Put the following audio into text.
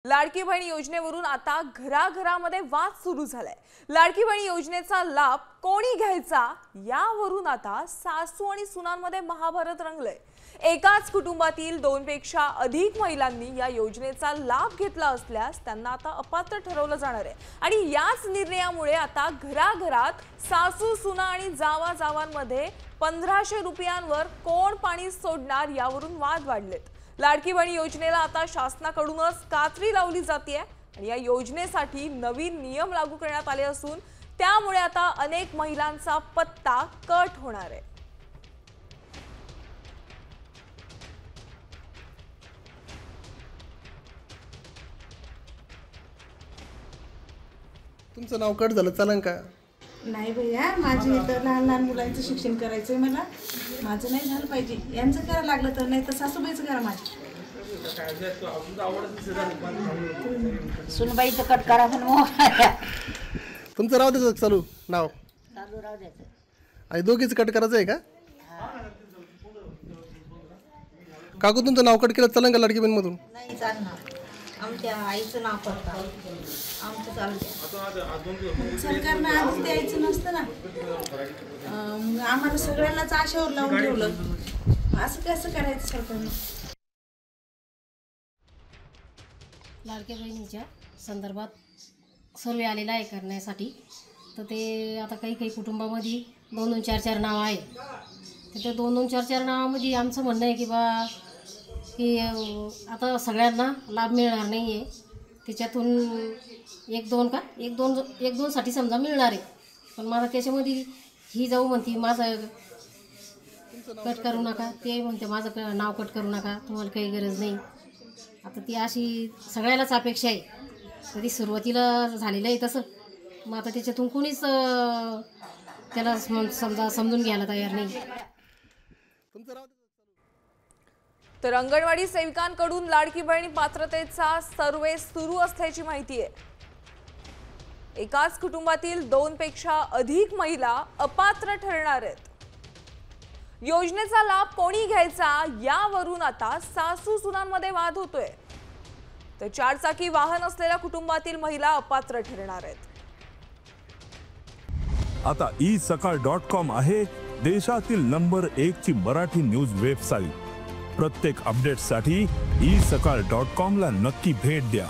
लाडकी बहीण योजनेवरून आता घराघरामध्ये वाद सुरू झालाय। लाडकी बहीण योजनेचा लाभ कोणी घ्यायचा यावरून आता सासू आणि सुनांमध्ये महाभारत रंगलंय। एकाच कुटुंबातील दोनपेक्षा अधिक महिलांनी या योजनेचा लाभ घेतला असल्यास त्यांना आता अपात्र ठरवलं जाणार आहे आणि याच निर्णयामुळे आता घराघरात सासू सुना आणि जावा जावांमध्ये 1500 रुपयांवर कोण पाणी सोडणार यावरून वाद वाढलेत। लाडकी बहीण योजनेला आता शासनाकडूनच कात्री लावली जाते आणि या योजनेसाठी नवीन नियम लागू करण्यात आले असून त्यामुळे आता अनेक महिलांचा पत्ता कट होणार आहे। तुमचं नाव कट झालं चालन का? नाही भैया, माझी इथं लहान लहान मुलांचं शिक्षण करायचंय मला। माझं नाही झालं पाहिजे, यांचं करायला लागलं तर, नाही तर सासूबाईचं करा माझं। सुनबाईचं कट करा पण तुमचं राव द्यायचं चालू नाव चालू राहू द्यायचं आणि दोघीच कट करायचं आहे का? काकू तुमचं नाव कट केलं चालन का लाडकी बहीण मधून? नाही चालणार, आमच्या आईचं नाव करता आमचं चालतं। सरकारनं आधी द्यायचं नसतं ना, आम्हाला सगळ्यांनाच आशेवर लावून ठेवलं। असं कसं करायचं सरकारनं? लाडक्या बहिणीच्या संदर्भात सर्वे आलेला आहे करण्यासाठी, तर ते आता काही काही कुटुंबामध्ये 2-2, 4-4 नावं आहे। तर त्या 2-2, 4-4 नावामध्ये आमचं म्हणणं आहे की आता सगळ्यांना लाभ मिळणार नाही आहे, त्याच्यातून 1-2 साठी समजा मिळणार आहे। पण मला त्याच्यामध्ये ही जाऊ म्हणते माझं कट करू नका, ते म्हणते माझं नाव कट करू नका, तुम्हाला काही गरज नाही। आता ती अशी सगळ्यालाच अपेक्षा आहे, तर ती सुरुवातीला झालेलं आहे तसं, मग आता त्याच्यातून कोणीच त्याला समजून घ्यायला तयार नाही। तर अंगणवाडी सेविकांकडून लाडकी बहीण पात्रतेचा सर्वे सुरू असल्याची माहिती आहे। एकाच कुटुंबातील 2 पेक्षा अधिक महिला अपात्र ठरणार आहेत। योजनेचा लाभ कोणी घ्यायचा यावरून आता सासू सुनांमध्ये वाद होतोय, तर 4 चाकी वाहन असलेल्या कुटुंबातील महिला अपात्र ठरणार आहेत। आता isakal.com आहे देशातील नंबर 1 ची मराठी न्यूज वेबसाईट। प्रत्येक अपडेटसाठी isakal.com ला नक्की भेट द्या।